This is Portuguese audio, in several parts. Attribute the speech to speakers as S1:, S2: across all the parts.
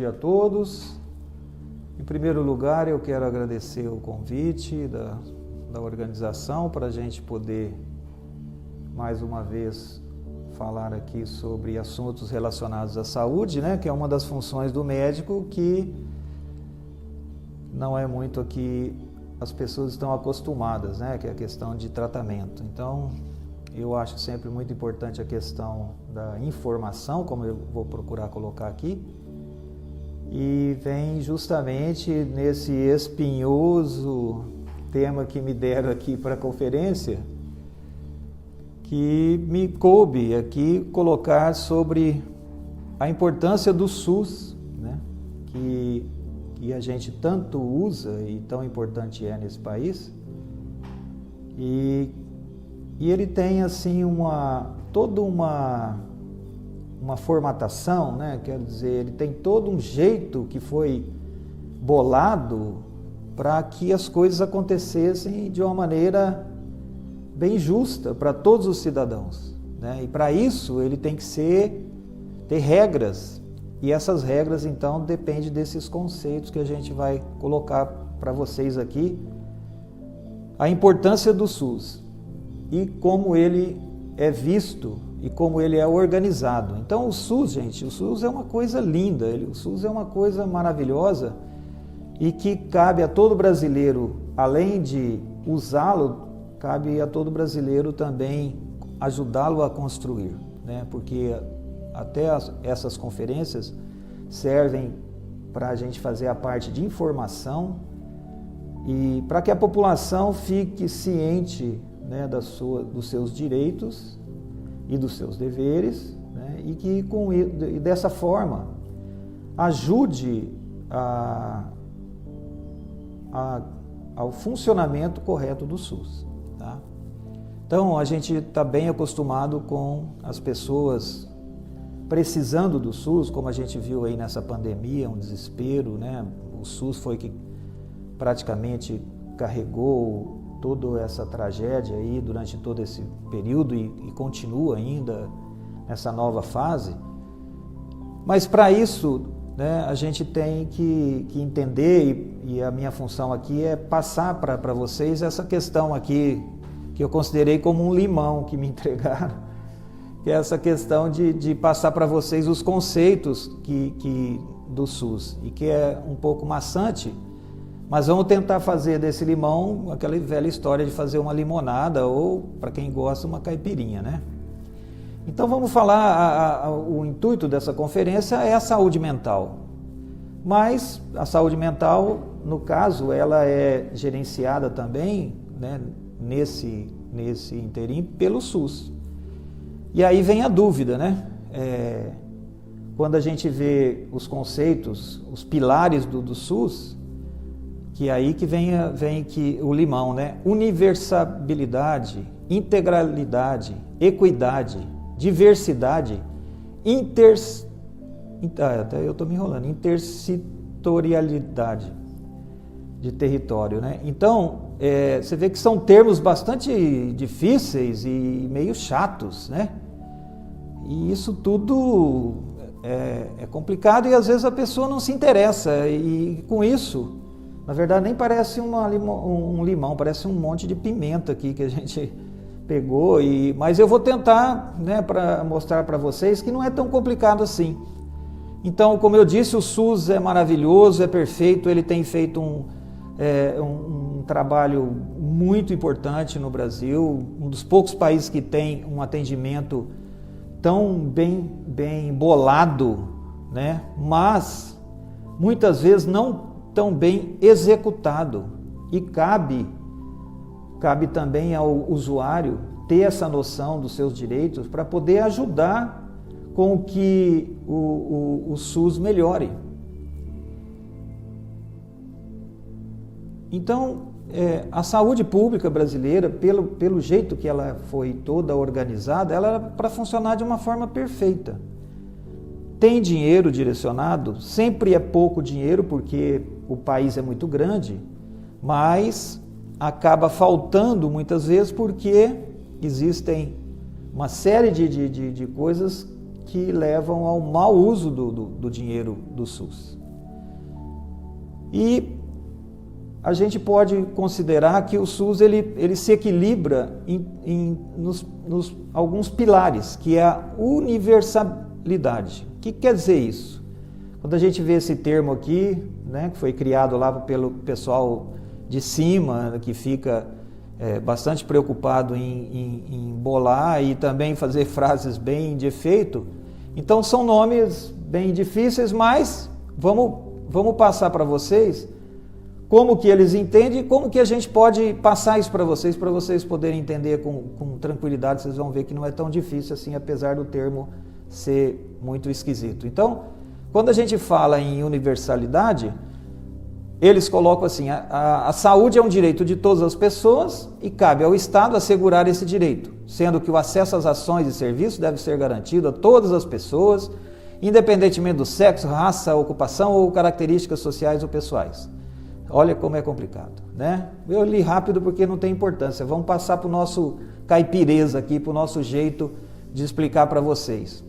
S1: dia a todos. Em primeiro lugar, eu quero agradecer o convite da organização para a gente poder, mais uma vez, falar aqui sobre assuntos relacionados à saúde, né, que é uma das funções do médico que não é muito aqui as pessoas estão acostumadas, né, que é a questão de tratamento. Então, eu acho sempre muito importante a questão da informação, como eu vou procurar colocar aqui, e vem justamente nesse espinhoso tema que me deram aqui para a conferência, que me coube aqui colocar sobre a importância do SUS, né, que a gente tanto usa e tão importante é nesse país, e ele tem assim toda uma formatação, né? Quero dizer, ele tem todo um jeito que foi bolado para que as coisas acontecessem de uma maneira bem justa para todos os cidadãos, né? E para isso ele tem que ter regras, e essas regras então dependem desses conceitos que a gente vai colocar para vocês aqui. A importância do SUS e como ele é visto e como ele é organizado. Então o SUS, gente, o SUS é uma coisa linda, o SUS é uma coisa maravilhosa e que cabe a todo brasileiro, além de usá-lo, cabe a todo brasileiro também ajudá-lo a construir, né? Porque até essas conferências servem para a gente fazer a parte de informação e para que a população fique ciente, né, dos seus direitos e dos seus deveres, né, e que e dessa forma ajude ao funcionamento correto do SUS, tá? Então a gente está bem acostumado com as pessoas precisando do SUS, como a gente viu aí nessa pandemia, um desespero, né? O SUS foi que praticamente carregou toda essa tragédia aí durante todo esse período e continua ainda nessa nova fase. Mas para isso, né, a gente tem que entender, e a minha função aqui é passar para vocês essa questão aqui, que eu considerei como um limão que me entregaram, que é essa questão de passar para vocês os conceitos do SUS, e que é um pouco maçante, mas vamos tentar fazer desse limão aquela velha história de fazer uma limonada, ou, para quem gosta, uma caipirinha, né? Então vamos falar, o intuito dessa conferência é a saúde mental, mas a saúde mental, no caso, ela é gerenciada também, né, nesse interim pelo SUS. E aí vem a dúvida, né? Quando a gente vê os conceitos, os pilares do SUS, que é aí que vem o limão, né? Universabilidade, integralidade, equidade, diversidade, até eu estou me enrolando, intersetorialidade de território, né? Então, você vê que são termos bastante difíceis e meio chatos, né? E isso tudo é complicado e às vezes a pessoa não se interessa, e com isso, na verdade, nem parece um limão, parece um monte de pimenta aqui que a gente pegou, mas eu vou tentar, né, para mostrar para vocês que não é tão complicado assim. Então, como eu disse, o SUS é maravilhoso, é perfeito, ele tem feito um trabalho muito importante no Brasil, um dos poucos países que tem um atendimento tão bem bolado, né? Mas muitas vezes não tão bem executado, e cabe também ao usuário ter essa noção dos seus direitos para poder ajudar com que o SUS melhore. Então, a saúde pública brasileira, pelo jeito que ela foi toda organizada, ela era para funcionar de uma forma perfeita. Tem dinheiro direcionado, sempre é pouco dinheiro porque o país é muito grande, mas acaba faltando muitas vezes porque existem uma série de coisas que levam ao mau uso do dinheiro do SUS. E a gente pode considerar que o SUS ele se equilibra nos alguns pilares, que é a universalidade. O que quer dizer isso? Quando a gente vê esse termo aqui, né, que foi criado lá pelo pessoal de cima, que fica bastante preocupado em bolar e também fazer frases bem de efeito, então são nomes bem difíceis, mas vamos passar para vocês como que eles entendem e como que a gente pode passar isso para vocês poderem entender com tranquilidade. Vocês vão ver que não é tão difícil assim, apesar do termo ser muito esquisito. Então, quando a gente fala em universalidade, eles colocam assim, a saúde é um direito de todas as pessoas e cabe ao Estado assegurar esse direito, sendo que o acesso às ações e serviços deve ser garantido a todas as pessoas, independentemente do sexo, raça, ocupação ou características sociais ou pessoais. Olha como é complicado, né? Eu li rápido porque não tem importância. Vamos passar para o nosso caipireza aqui, para o nosso jeito de explicar para vocês.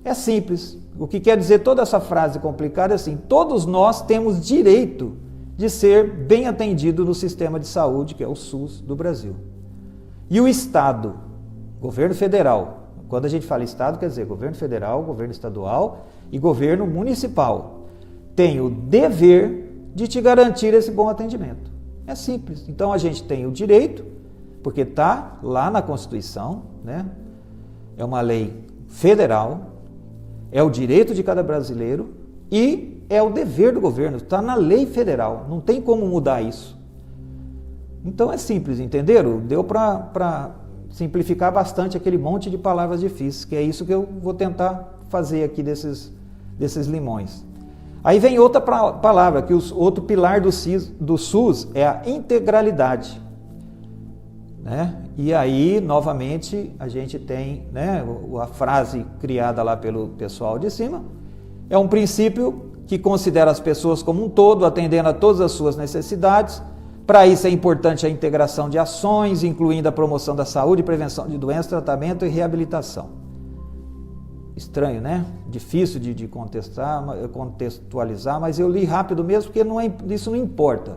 S1: É simples. O que quer dizer toda essa frase complicada é assim: todos nós temos direito de ser bem atendido no sistema de saúde, que é o SUS do Brasil. E o Estado, governo federal, quando a gente fala Estado, quer dizer governo federal, governo estadual e governo municipal, tem o dever de te garantir esse bom atendimento. É simples. Então a gente tem o direito, porque está lá na Constituição, né? É uma lei federal, é o direito de cada brasileiro e é o dever do governo, está na lei federal, não tem como mudar isso. Então é simples, entenderam? Deu para simplificar bastante aquele monte de palavras difíceis, que é isso que eu vou tentar fazer aqui desses limões. Aí vem outra palavra, que outro pilar do SUS é a integralidade, né? E aí, novamente, a gente tem, né, a frase criada lá pelo pessoal de cima, é um princípio que considera as pessoas como um todo, atendendo a todas as suas necessidades. Para isso é importante a integração de ações, incluindo a promoção da saúde, prevenção de doenças, tratamento e reabilitação. Estranho, né? Difícil de contextualizar, mas eu li rápido mesmo, porque isso não importa.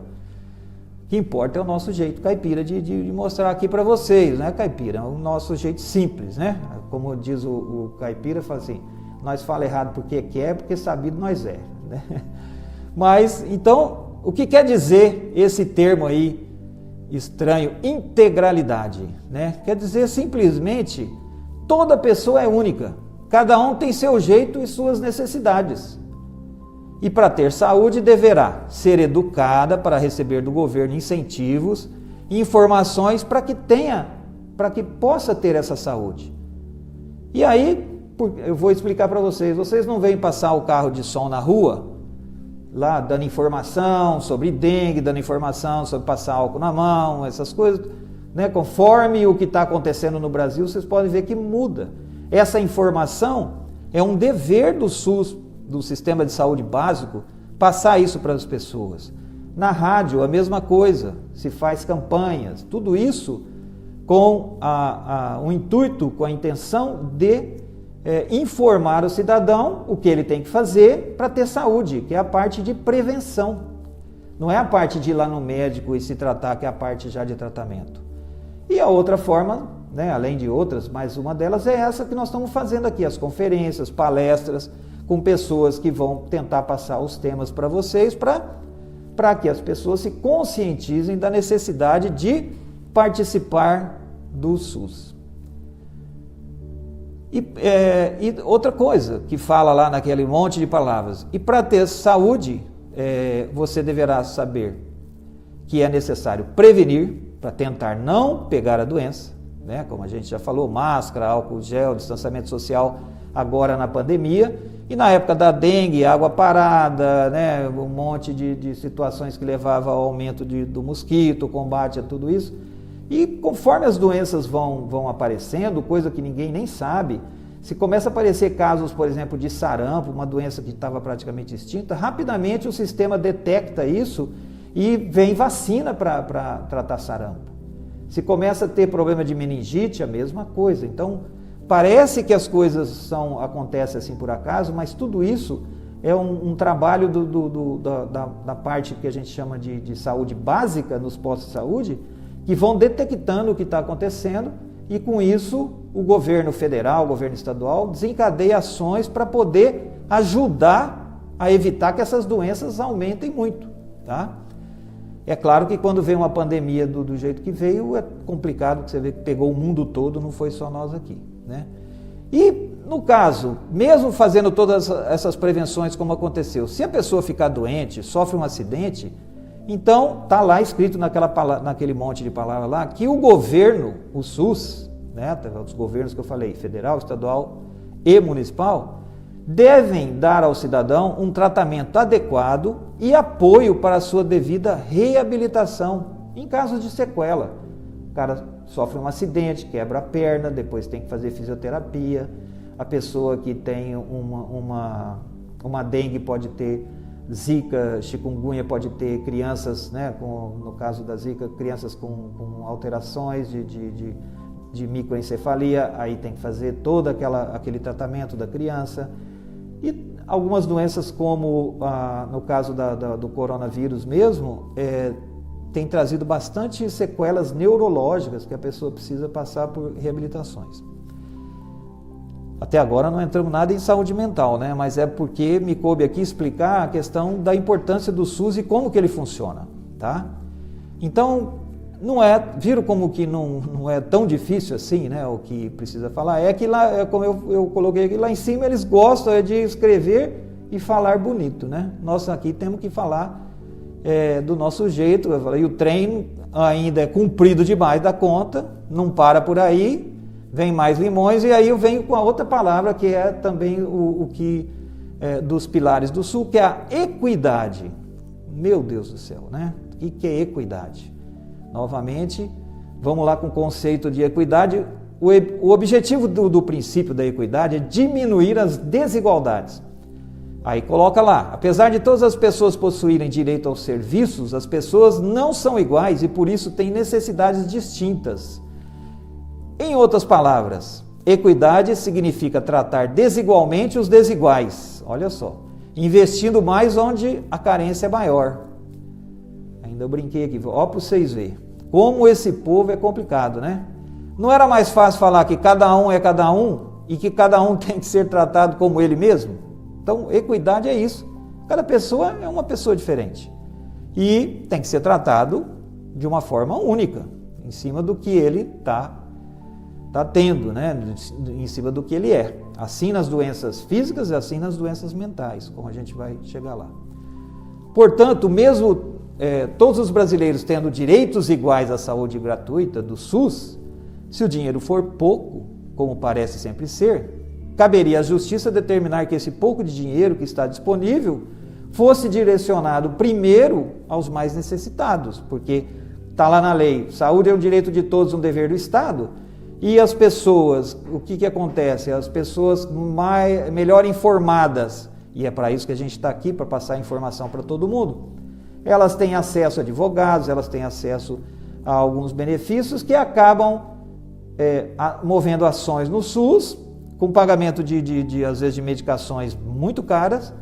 S1: O que importa é o nosso jeito caipira de mostrar aqui para vocês, né, caipira? O nosso jeito simples, né? Como diz o caipira, fala assim: nós fala errado porque quer, porque sabido nós é, né? Mas, então, o que quer dizer esse termo aí estranho, integralidade, né? Quer dizer simplesmente, toda pessoa é única. Cada um tem seu jeito e suas necessidades. E para ter saúde deverá ser educada para receber do governo incentivos e informações para que possa ter essa saúde. E aí, eu vou explicar para vocês não veem passar o carro de som na rua, lá dando informação sobre dengue, dando informação sobre passar álcool na mão, essas coisas, né? Conforme o que está acontecendo no Brasil, vocês podem ver que muda. Essa informação é um dever do SUS, do Sistema de Saúde Básico, passar isso para as pessoas. Na rádio, a mesma coisa, se faz campanhas, tudo isso com o intuito, com a intenção de informar o cidadão o que ele tem que fazer para ter saúde, que é a parte de prevenção. Não é a parte de ir lá no médico e se tratar, que é a parte já de tratamento. E a outra forma, né, além de outras, mas uma delas é essa que nós estamos fazendo aqui, as conferências, palestras, com pessoas que vão tentar passar os temas para vocês, para que as pessoas se conscientizem da necessidade de participar do SUS. E outra coisa que fala lá naquele monte de palavras, e para ter saúde, você deverá saber que é necessário prevenir, para tentar não pegar a doença, né? Como a gente já falou, máscara, álcool gel, distanciamento social agora na pandemia, e na época da dengue, água parada, né? Um monte de situações que levavam ao aumento do mosquito, combate a tudo isso. E conforme as doenças vão aparecendo, coisa que ninguém nem sabe, se começa a aparecer casos, por exemplo, de sarampo, uma doença que estava praticamente extinta, rapidamente o sistema detecta isso e vem vacina para tratar sarampo. Se começa a ter problema de meningite, a mesma coisa. Então, parece que as coisas acontecem assim por acaso, mas tudo isso é um trabalho da parte que a gente chama de saúde básica nos postos de saúde, que vão detectando o que está acontecendo e com isso o governo federal, o governo estadual desencadeia ações para poder ajudar a evitar que essas doenças aumentem muito, tá? É claro que quando vem uma pandemia do jeito que veio, é complicado, você vê que pegou o mundo todo, não foi só nós aqui, né? E no caso, mesmo fazendo todas essas prevenções como aconteceu, se a pessoa ficar doente, sofre um acidente, então está lá escrito naquele monte de palavras lá, que o governo, o SUS, né, os governos que eu falei, federal, estadual e municipal, devem dar ao cidadão um tratamento adequado e apoio para a sua devida reabilitação em casos de sequela. O cara sofre um acidente, quebra a perna, depois tem que fazer fisioterapia. A pessoa que tem uma dengue pode ter zika, chikungunya, pode ter crianças, né, no caso da zika, crianças com alterações de microencefalia, aí tem que fazer todo aquele tratamento da criança. E algumas doenças como, no caso do coronavírus mesmo, tem trazido bastante sequelas neurológicas que a pessoa precisa passar por reabilitações. Até agora não entramos nada em saúde mental, né? Mas é porque me coube aqui explicar a questão da importância do SUS e como que ele funciona, tá? Então, viram como que não é tão difícil assim, né? O que precisa falar é que lá, como eu coloquei aqui, lá em cima eles gostam de escrever e falar bonito, né? Nós aqui temos que falar do nosso jeito, e o trem ainda é comprido demais da conta, não para por aí, vem mais limões, e aí eu venho com a outra palavra que é também o que dos pilares do Sul, que é a equidade. Meu Deus do céu, né? O que é equidade? Novamente, vamos lá com o conceito de equidade. O objetivo do princípio da equidade é diminuir as desigualdades. Aí coloca lá, apesar de todas as pessoas possuírem direito aos serviços, as pessoas não são iguais e por isso têm necessidades distintas. Em outras palavras, equidade significa tratar desigualmente os desiguais, olha só, investindo mais onde a carência é maior. Ainda eu brinquei aqui, ó, para vocês verem como esse povo é complicado, né? Não era mais fácil falar que cada um é cada um e que cada um tem que ser tratado como ele mesmo? Então, equidade é isso. Cada pessoa é uma pessoa diferente. E tem que ser tratado de uma forma única, em cima do que ele está tendo, né? Em cima do que ele é. Assim nas doenças físicas e assim nas doenças mentais, como a gente vai chegar lá. Portanto, mesmo todos os brasileiros tendo direitos iguais à saúde gratuita do SUS, se o dinheiro for pouco, como parece sempre ser, caberia à Justiça determinar que esse pouco de dinheiro que está disponível fosse direcionado primeiro aos mais necessitados, porque está lá na lei, saúde é um direito de todos, um dever do Estado, e as pessoas, o que acontece? As pessoas melhor informadas, e é para isso que a gente está aqui, para passar informação para todo mundo, elas têm acesso a advogados, elas têm acesso a alguns benefícios que acabam movendo ações no SUS, com pagamento às vezes, de medicações muito caras,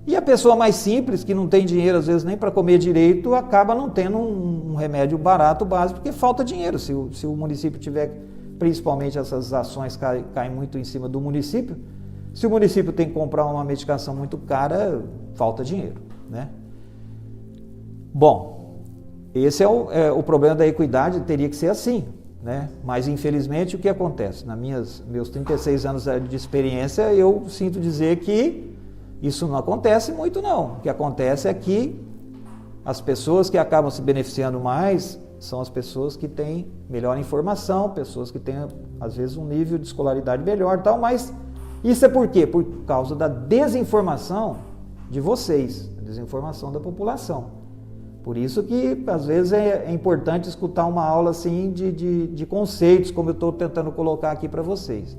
S1: e a pessoa mais simples, que não tem dinheiro, às vezes, nem para comer direito, acaba não tendo um remédio barato, básico, porque falta dinheiro. Se o município tiver, principalmente essas ações caem muito em cima do município, se o município tem que comprar uma medicação muito cara, falta dinheiro, né? Bom, esse é o problema da equidade, teria que ser assim, né? Mas infelizmente o que acontece? Meus 36 anos de experiência, eu sinto dizer que isso não acontece muito não. O que acontece é que as pessoas que acabam se beneficiando mais são as pessoas que têm melhor informação, pessoas que têm às vezes um nível de escolaridade melhor e tal, mas isso é por quê? Por causa da desinformação de vocês, a desinformação da população. Por isso que, às vezes, é importante escutar uma aula assim de conceitos, como eu estou tentando colocar aqui para vocês.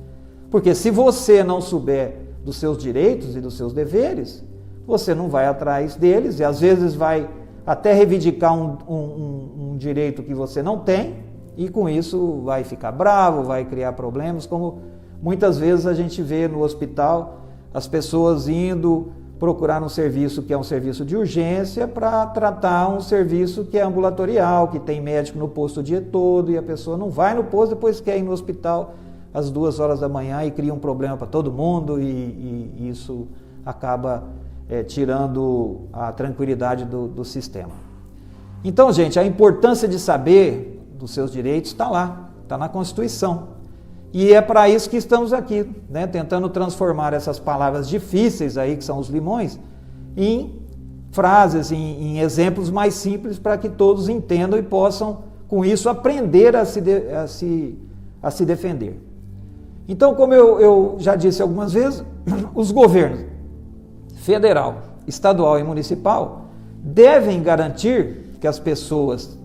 S1: Porque se você não souber dos seus direitos e dos seus deveres, você não vai atrás deles e, às vezes, vai até reivindicar um direito que você não tem e, com isso, vai ficar bravo, vai criar problemas, como Muitas vezes a gente vê no hospital as pessoas indo procurar um serviço que é um serviço de urgência para tratar um serviço que é ambulatorial, que tem médico no posto o dia todo, e a pessoa não vai no posto, depois quer ir no hospital às 2 horas da manhã e cria um problema para todo mundo, e isso acaba tirando a tranquilidade do sistema. Então, gente, a importância de saber dos seus direitos está lá, está na Constituição. E é para isso que estamos aqui, né, tentando transformar essas palavras difíceis aí, que são os limões, em frases, em exemplos mais simples para que todos entendam e possam, com isso, aprender a se defender. Então, como eu já disse algumas vezes, os governos federal, estadual e municipal devem garantir que as pessoas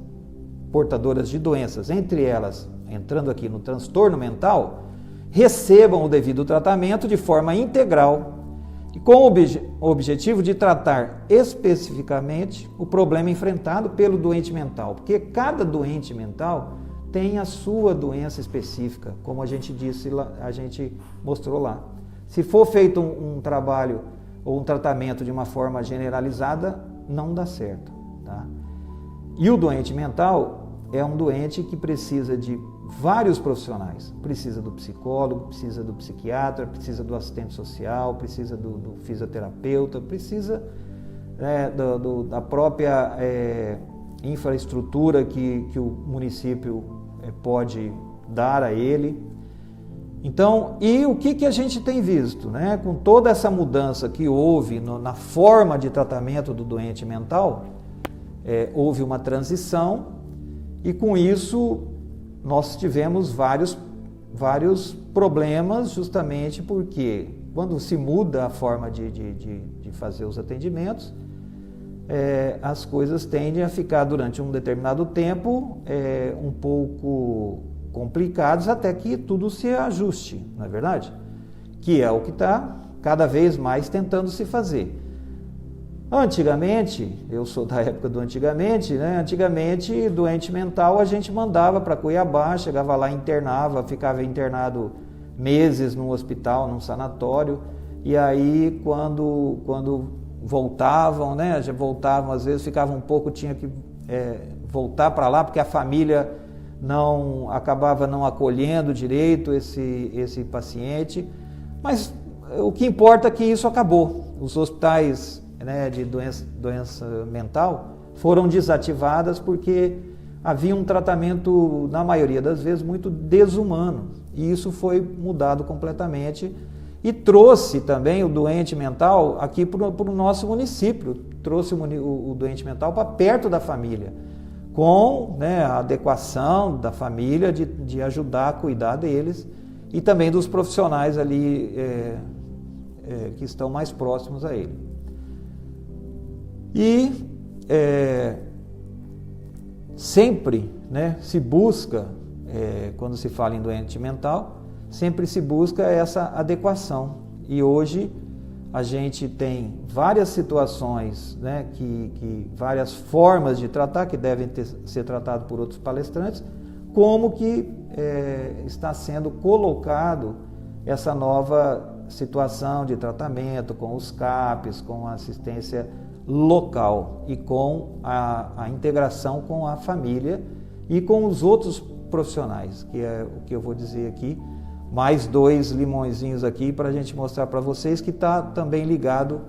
S1: portadoras de doenças, entre elas, entrando aqui no transtorno mental, recebam o devido tratamento de forma integral e com o objetivo de tratar especificamente o problema enfrentado pelo doente mental, porque cada doente mental tem a sua doença específica, como a gente disse, a gente mostrou lá. Se for feito um trabalho ou um tratamento de uma forma generalizada, não dá certo, tá? E o doente mental é um doente que precisa de vários profissionais. Precisa do psicólogo, precisa do psiquiatra, precisa do assistente social, precisa do fisioterapeuta, precisa da própria infraestrutura que o município pode dar a ele. Então, e o que a gente tem visto, né? Com toda essa mudança que houve na forma de tratamento do doente mental, houve uma transição e com isso nós tivemos vários problemas, justamente porque quando se muda a forma de fazer os atendimentos, as coisas tendem a ficar durante um determinado tempo um pouco complicados até que tudo se ajuste, não é verdade? Que é o que está cada vez mais tentando se fazer. Antigamente, eu sou da época do antigamente, né? Antigamente, doente mental a gente mandava para Cuiabá, chegava lá, internava, ficava internado meses num hospital, num sanatório, e aí quando voltavam, né? Já voltavam, às vezes ficavam um pouco, tinha que voltar para lá, porque a família acabava não acolhendo direito esse paciente, mas o que importa é que isso acabou. Os hospitais, né, de doença mental foram desativadas porque havia um tratamento, na maioria das vezes, muito desumano, e isso foi mudado completamente e trouxe também o doente mental aqui para o nosso município, trouxe o doente mental para perto da família, com, né, a adequação da família de ajudar a cuidar deles e também dos profissionais ali que estão mais próximos a ele. E sempre, né, se busca, quando se fala em doente mental, sempre se busca essa adequação. E hoje a gente tem várias situações, né, várias formas de tratar, que devem ser tratadas por outros palestrantes, como que está sendo colocado essa nova situação de tratamento com os CAPs, com a assistência local e com a integração com a família e com os outros profissionais, que é o que eu vou dizer aqui, mais 2 limõezinhos aqui para a gente mostrar para vocês, que está também ligado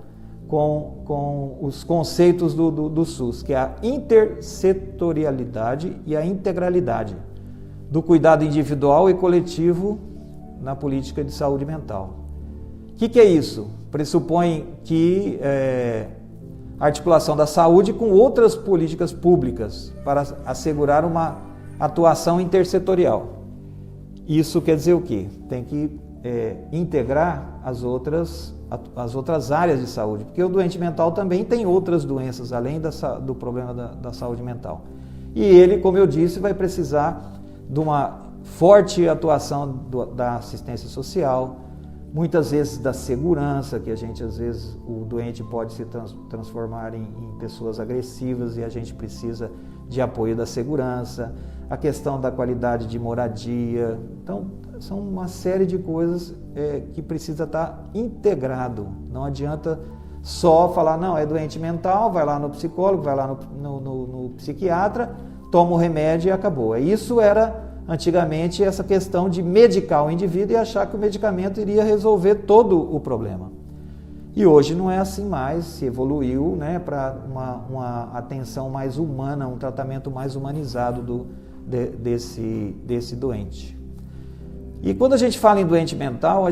S1: com os conceitos do SUS, que é a intersetorialidade e a integralidade do cuidado individual e coletivo na política de saúde mental. O que é isso? Pressupõe que a articulação da saúde com outras políticas públicas para assegurar uma atuação intersetorial. Isso quer dizer o quê? Tem que integrar as outras áreas de saúde, porque o doente mental também tem outras doenças, além do problema da saúde mental. E ele, como eu disse, vai precisar de uma forte atuação da assistência social, muitas vezes da segurança, que a gente, às vezes, o doente pode se transformar em pessoas agressivas e a gente precisa de apoio da segurança, a questão da qualidade de moradia. Então, são uma série de coisas que precisa estar integrado. Não adianta só falar, não, é doente mental, vai lá no psicólogo, vai lá no psiquiatra, toma o remédio e acabou. Isso era, antigamente, essa questão de medicar o indivíduo e achar que o medicamento iria resolver todo o problema. E hoje não é assim mais, se evoluiu, né, para uma atenção mais humana, um tratamento mais humanizado desse doente. E quando a gente fala em doente mental,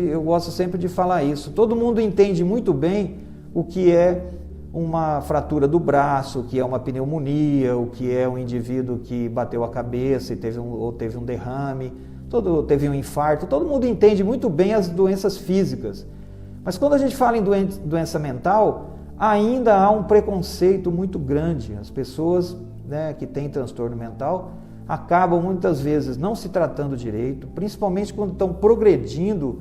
S1: eu gosto sempre de falar isso. Todo mundo entende muito bem o que é uma fratura do braço, o que é uma pneumonia, o que é um indivíduo que bateu a cabeça e teve um derrame, teve um infarto. Todo mundo entende muito bem as doenças físicas. Mas quando a gente fala em doença mental, ainda há um preconceito muito grande. As pessoas, né, que têm transtorno mental acabam muitas vezes não se tratando direito, principalmente quando estão progredindo,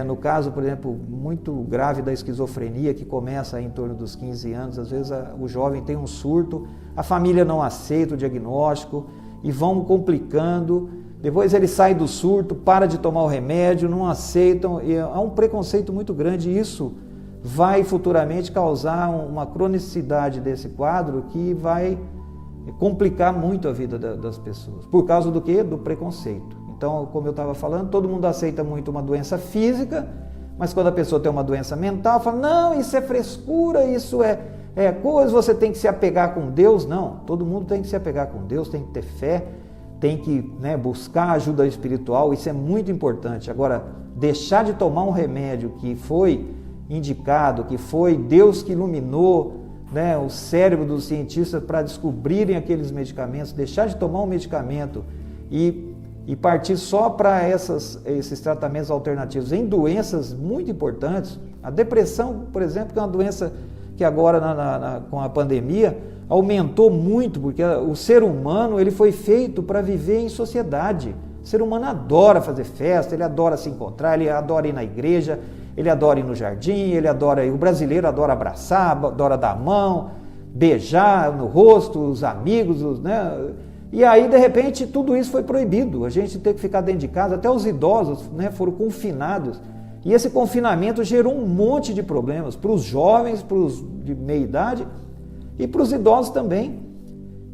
S1: no caso, por exemplo, muito grave da esquizofrenia, que começa em torno dos 15 anos, às vezes o jovem tem um surto, a família não aceita o diagnóstico e vão complicando, depois ele sai do surto, para de tomar o remédio, não aceitam, e há um preconceito muito grande, e isso vai futuramente causar uma cronicidade desse quadro que vai complicar muito a vida das pessoas. Por causa do quê? Do preconceito. Então, como eu estava falando, todo mundo aceita muito uma doença física, mas quando a pessoa tem uma doença mental, fala, não, isso é frescura, isso é coisa, você tem que se apegar com Deus. Não, todo mundo tem que se apegar com Deus, tem que ter fé, tem que, né, buscar ajuda espiritual, isso é muito importante. Agora, deixar de tomar um remédio que foi indicado, que foi Deus que iluminou, né, o cérebro dos cientistas para descobrirem aqueles medicamentos, deixar de tomar um medicamento e partir só para esses tratamentos alternativos em doenças muito importantes. A depressão, por exemplo, que é uma doença que agora com a pandemia aumentou muito, porque o ser humano ele foi feito para viver em sociedade. O ser humano adora fazer festa, ele adora se encontrar, ele adora ir na igreja, ele adora ir no jardim, o brasileiro adora abraçar, adora dar a mão, beijar no rosto, os amigos, né? E aí, de repente, tudo isso foi proibido. A gente tem que ficar dentro de casa, até os idosos, né, foram confinados. E esse confinamento gerou um monte de problemas para os jovens, para os de meia idade e para os idosos também,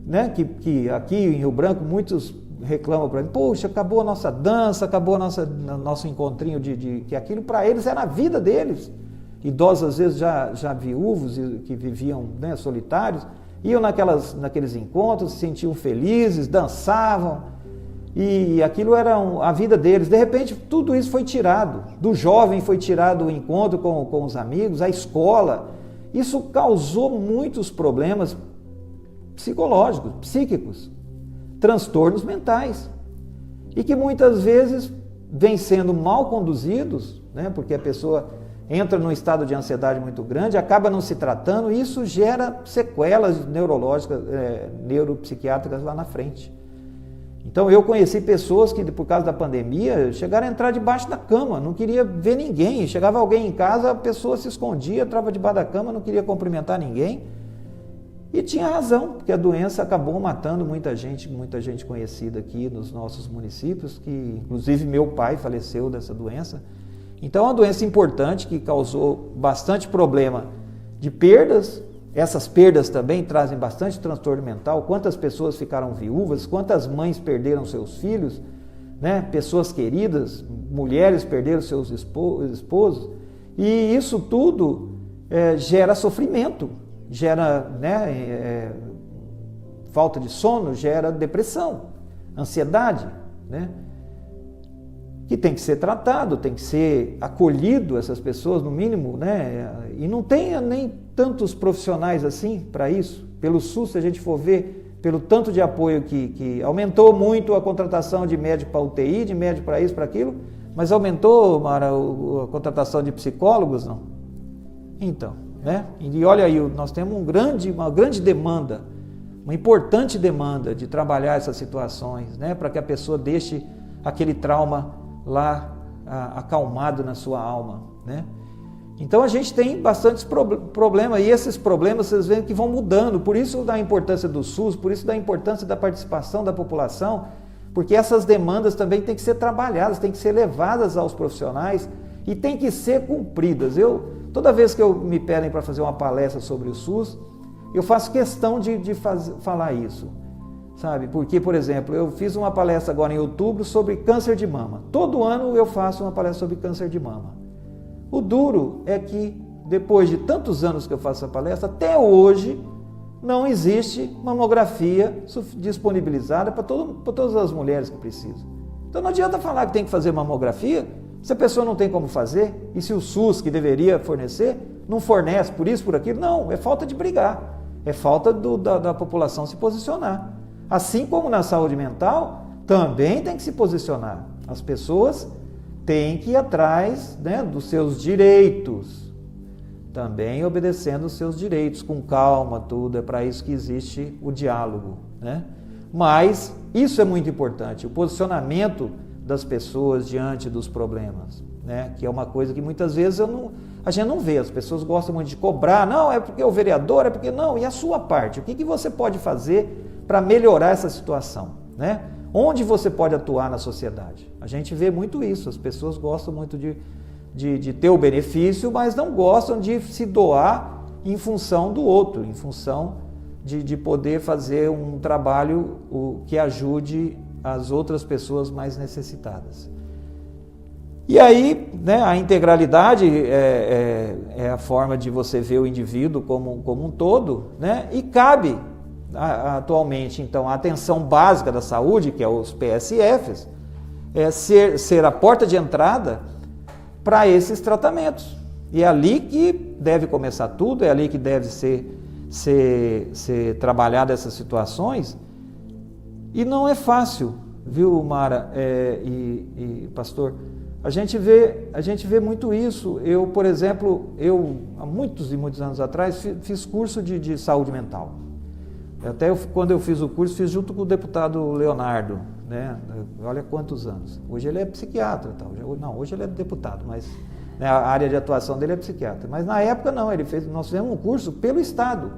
S1: né? Que aqui em Rio Branco muitos reclamam para mim, poxa, acabou a nossa dança, acabou nosso encontrinho que aquilo para eles era a vida deles. Idosos às vezes já viúvos que viviam, né, solitários, iam naqueles encontros, se sentiam felizes, dançavam, e aquilo era a vida deles. De repente, tudo isso foi tirado. Do jovem foi tirado o encontro com os amigos, a escola. Isso causou muitos problemas psicológicos, psíquicos, transtornos mentais, e que muitas vezes vêm sendo mal conduzidos, né, porque a pessoa entra num estado de ansiedade muito grande, acaba não se tratando, e isso gera sequelas neurológicas, neuropsiquiátricas lá na frente. Então eu conheci pessoas que, por causa da pandemia, chegaram a entrar debaixo da cama, não queria ver ninguém. Chegava alguém em casa, a pessoa se escondia, entrava debaixo da cama, não queria cumprimentar ninguém. E tinha razão, porque a doença acabou matando muita gente conhecida aqui nos nossos municípios, que inclusive meu pai faleceu dessa doença. Então é uma doença importante que causou bastante problema de perdas. Essas perdas também trazem bastante transtorno mental. Quantas pessoas ficaram viúvas, quantas mães perderam seus filhos, né? Pessoas queridas, mulheres perderam seus esposos. E isso tudo gera sofrimento, gera, né, falta de sono, gera depressão, ansiedade, né? Que tem que ser tratado, tem que ser acolhido essas pessoas, no mínimo, né? E não tem nem tantos profissionais assim para isso. Pelo SUS, se a gente for ver, pelo tanto de apoio que aumentou muito a contratação de médico para UTI, de médico para isso, para aquilo, mas aumentou, Mara, a contratação de psicólogos, não? Então, né? E olha aí, nós temos uma grande demanda, uma importante demanda de trabalhar essas situações, né? Para que a pessoa deixe aquele trauma lá acalmado na sua alma, né? Então a gente tem bastantes problemas, e esses problemas vocês veem que vão mudando, por isso da importância do SUS, por isso da importância da participação da população, porque essas demandas também têm que ser trabalhadas, têm que ser levadas aos profissionais e têm que ser cumpridas. Toda vez que me pedem para fazer uma palestra sobre o SUS, eu faço questão de falar isso, sabe? Porque, por exemplo, eu fiz uma palestra agora em outubro sobre câncer de mama. Todo ano eu faço uma palestra sobre câncer de mama. O duro é que, depois de tantos anos que eu faço essa palestra, até hoje não existe mamografia disponibilizada para todas as mulheres que precisam. Então não adianta falar que tem que fazer mamografia se a pessoa não tem como fazer, e se o SUS, que deveria fornecer, não fornece por isso, por aquilo. Não, é falta de brigar, é falta da população se posicionar. Assim como na saúde mental, também tem que se posicionar. As pessoas têm que ir atrás, né, dos seus direitos, também obedecendo os seus direitos, com calma, tudo. É para isso que existe o diálogo, né? Mas isso é muito importante, o posicionamento das pessoas diante dos problemas, né? Que é uma coisa que muitas vezes a gente não vê. As pessoas gostam muito de cobrar, não, é porque o vereador, é porque não. E a sua parte? O que você pode fazer para melhorar essa situação, né? Onde você pode atuar na sociedade? A gente vê muito isso, as pessoas gostam muito de ter o benefício, mas não gostam de se doar em função do outro, em função de poder fazer um trabalho que ajude as outras pessoas mais necessitadas. E aí, né, a integralidade é a forma de você ver o indivíduo como um todo, né, e cabe atualmente, então, a atenção básica da saúde, que é os PSFs, ser a porta de entrada para esses tratamentos. E é ali que deve começar tudo, é ali que deve ser trabalhada essas situações. E não é fácil, viu, Mara e pastor? A gente vê muito isso. Eu, por exemplo, há muitos e muitos anos atrás fiz curso de saúde mental. Quando eu fiz o curso, fiz junto com o deputado Leonardo, né? Olha quantos anos. Hoje ele é psiquiatra, hoje ele é deputado, mas, né, a área de atuação dele é psiquiatra. Mas na época não, nós fizemos um curso pelo Estado.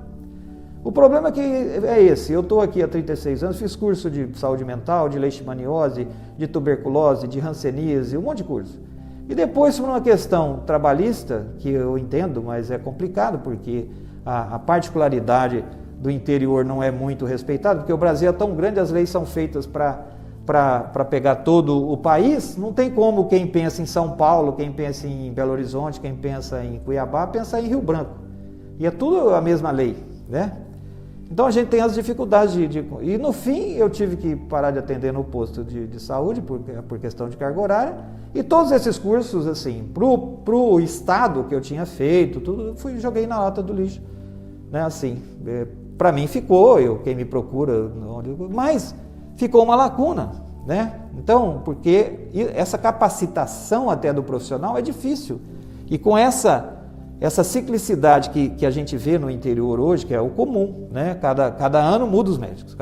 S1: O problema é esse, eu estou aqui há 36 anos, fiz curso de saúde mental, de leishmaniose, de tuberculose, de hanseníase, um monte de curso. E depois, por uma questão trabalhista, que eu entendo, mas é complicado, porque a particularidade do interior não é muito respeitada, porque o Brasil é tão grande, as leis são feitas para pegar todo o país, não tem como quem pensa em São Paulo, quem pensa em Belo Horizonte, quem pensa em Cuiabá, pensar em Rio Branco. E é tudo a mesma lei, né? Então a gente tem as dificuldades e no fim eu tive que parar de atender no posto de saúde por questão de carga horária, e todos esses cursos, assim, pro estado que eu tinha feito, tudo, joguei na lata do lixo, né? Assim, para mim ficou, quem me procura, mas ficou uma lacuna, né? Então, porque essa capacitação até do profissional é difícil, e com essa ciclicidade que a gente vê no interior hoje, que é o comum, né? Cada ano muda os médicos,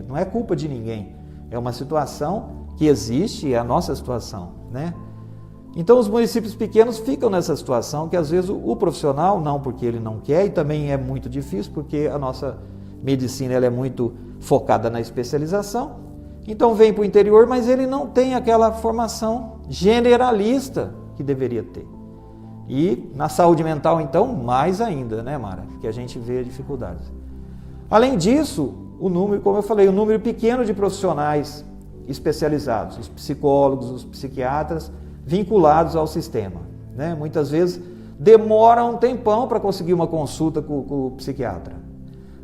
S1: não é culpa de ninguém, é uma situação que existe, é a nossa situação, né? Então os municípios pequenos ficam nessa situação que às vezes o profissional, não porque ele não quer, e também é muito difícil porque a nossa medicina ela é muito focada na especialização, então vem para o interior, mas ele não tem aquela formação generalista que deveria ter. E na saúde mental, então, mais ainda, né, Mara? Que a gente vê dificuldades. Além disso, o número, como eu falei, o número pequeno de profissionais especializados, os psicólogos, os psiquiatras, vinculados ao sistema, né? Muitas vezes demora um tempão para conseguir uma consulta com o psiquiatra.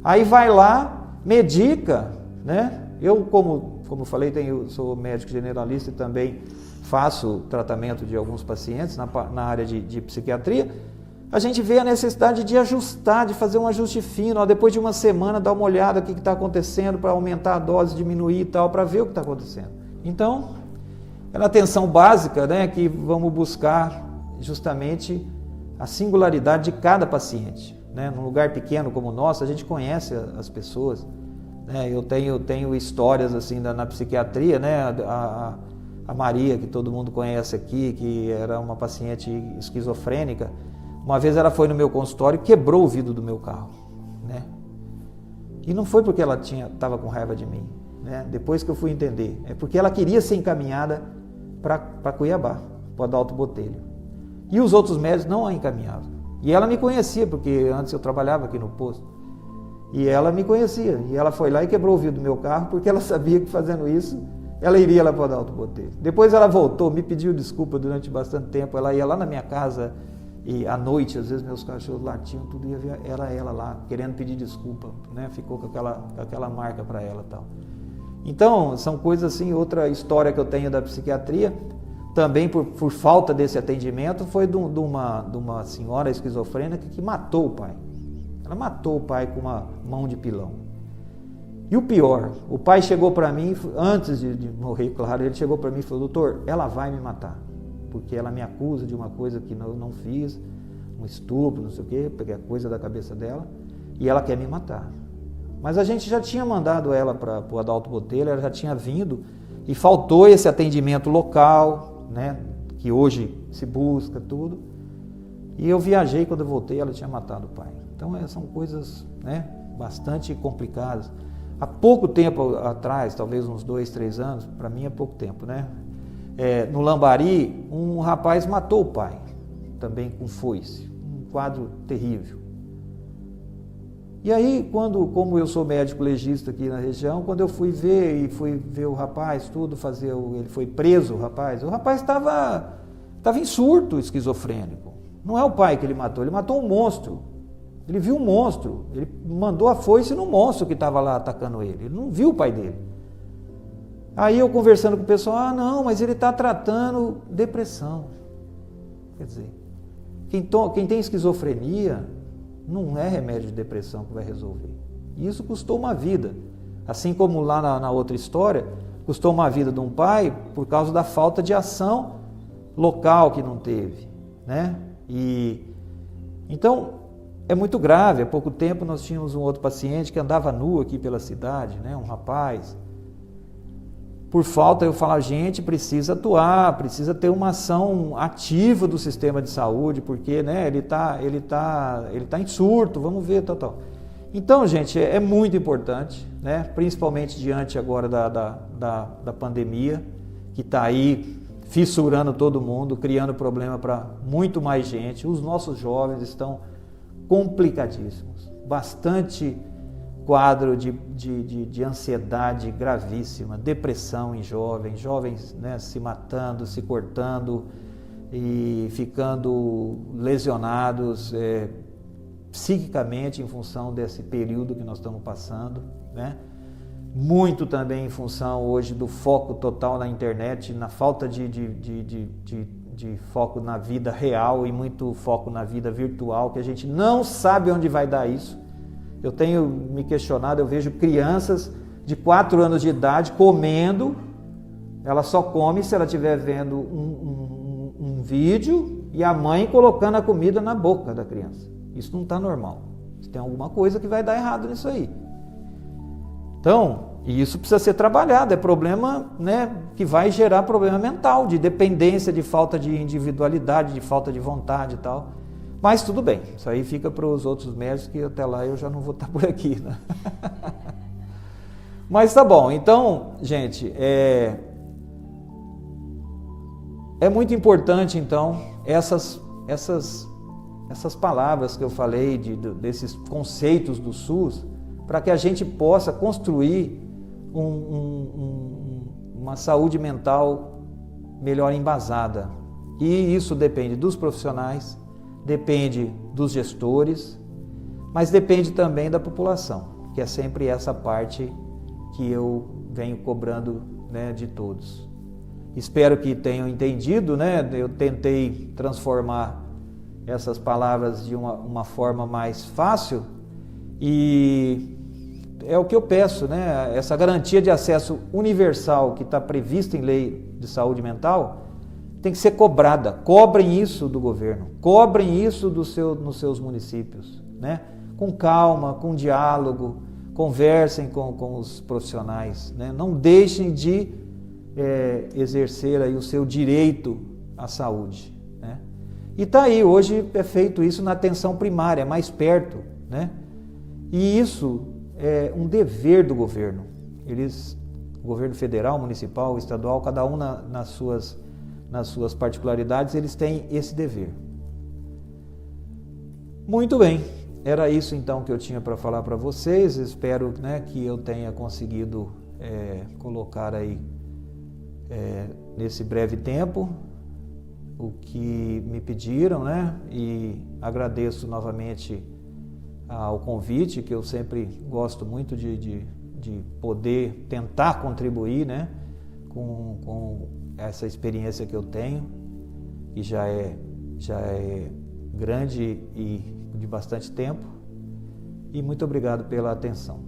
S1: Aí vai lá, medica, né? Eu, como falei, sou médico generalista e também faço tratamento de alguns pacientes na área de psiquiatria. A gente vê a necessidade de ajustar, de fazer um ajuste fino, depois de uma semana dar uma olhada no que está acontecendo para aumentar a dose, diminuir e tal, para ver o que está acontecendo. Então, é na atenção básica, né, que vamos buscar justamente a singularidade de cada paciente, né? Num lugar pequeno como o nosso, a gente conhece as pessoas, né? Eu tenho histórias assim na psiquiatria, né? A Maria, que todo mundo conhece aqui, que era uma paciente esquizofrênica, uma vez ela foi no meu consultório e quebrou o vidro do meu carro, né? E não foi porque ela estava com raiva de mim, né? Depois que eu fui entender, é porque ela queria ser encaminhada para Cuiabá, para o Adalto Botelho. E os outros médicos não a encaminhavam. E ela me conhecia, porque antes eu trabalhava aqui no posto. E ela me conhecia. E ela foi lá e quebrou o vidro do meu carro, porque ela sabia que fazendo isso, ela iria lá para o Adalto Botelho. Depois ela voltou, me pediu desculpa durante bastante tempo. Ela ia lá na minha casa, e à noite, às vezes meus cachorros latiam, tudo ia ver ela lá, querendo pedir desculpa, né? Ficou com aquela marca para ela e tal. Então, são coisas assim. Outra história que eu tenho da psiquiatria, também por falta desse atendimento, foi de uma senhora esquizofrênica que matou o pai. Ela matou o pai com uma mão de pilão. E o pior, o pai chegou para mim, antes de morrer, claro, ele chegou para mim e falou: doutor, ela vai me matar, porque ela me acusa de uma coisa que eu não fiz, um estupro, não sei o quê, peguei a coisa da cabeça dela, e ela quer me matar. Mas a gente já tinha mandado ela para o Adalto Botelho, ela já tinha vindo, e faltou esse atendimento local, né, que hoje se busca tudo. E eu viajei, quando eu voltei, ela tinha matado o pai. Então são coisas, né, bastante complicadas. Há pouco tempo atrás, talvez uns 2, 3 anos, para mim é pouco tempo, né? No Lambari, um rapaz matou o pai, também com foice, um quadro terrível. E aí, como eu sou médico legista aqui na região, quando eu fui ver o rapaz, ele foi preso, o rapaz estava em surto esquizofrênico. Não é o pai que ele matou um monstro. Ele viu um monstro, ele mandou a foice no monstro que estava lá atacando ele não viu o pai dele. Aí eu conversando com o pessoal, não, mas ele está tratando depressão. Quer dizer, quem tem esquizofrenia, não é remédio de depressão que vai resolver. E isso custou uma vida. Assim como lá na outra história, custou uma vida de um pai por causa da falta de ação local que não teve, né? Então, é muito grave. Há pouco tempo nós tínhamos um outro paciente que andava nu aqui pela cidade, né? Um rapaz. Por falta, eu falo, gente, precisa atuar, precisa ter uma ação ativa do sistema de saúde, porque, né, ele tá em surto, vamos ver, tal. Então, gente, é muito importante, né, principalmente diante agora da pandemia, que está aí fissurando todo mundo, criando problema para muito mais gente. Os nossos jovens estão complicadíssimos, bastante quadro de ansiedade gravíssima, depressão em jovens, né, se matando, se cortando e ficando lesionados psiquicamente em função desse período que nós estamos passando, né? Muito também em função hoje do foco total na internet, na falta de foco na vida real e muito foco na vida virtual, que a gente não sabe onde vai dar isso. Eu tenho me questionado, eu vejo crianças de 4 anos de idade comendo, ela só come se ela estiver vendo um vídeo e a mãe colocando a comida na boca da criança. Isso não está normal. Tem alguma coisa que vai dar errado nisso aí. Então, e isso precisa ser trabalhado, é problema, né, que vai gerar problema mental, de dependência, de falta de individualidade, de falta de vontade e tal. Mas tudo bem, isso aí fica para os outros médicos, que até lá eu já não vou estar por aqui, né? Mas tá bom, então, gente, é muito importante, então, essas palavras que eu falei, desses conceitos do SUS, para que a gente possa construir uma saúde mental melhor embasada. E isso depende dos profissionais, depende dos gestores, mas depende também da população, que é sempre essa parte que eu venho cobrando, né, de todos. Espero que tenham entendido, né? Eu tentei transformar essas palavras de uma forma mais fácil e é o que eu peço, né? Essa garantia de acesso universal que está prevista em lei de saúde mental tem que ser cobrada. Cobrem isso do governo, cobrem isso nos seus municípios, né? Com calma, com diálogo, conversem com os profissionais, né? Não deixem de exercer aí o seu direito à saúde, né? E está aí, hoje é feito isso na atenção primária, mais perto, né? E isso é um dever do governo. Eles governo federal, municipal, estadual, cada um nas suas particularidades, eles têm esse dever. Muito bem, era isso então que eu tinha para falar para vocês. Espero, né, que eu tenha conseguido colocar aí nesse breve tempo o que me pediram, né? E agradeço novamente ao convite, que eu sempre gosto muito de poder tentar contribuir, né, com essa experiência que eu tenho, que já é grande e de bastante tempo. E muito obrigado pela atenção.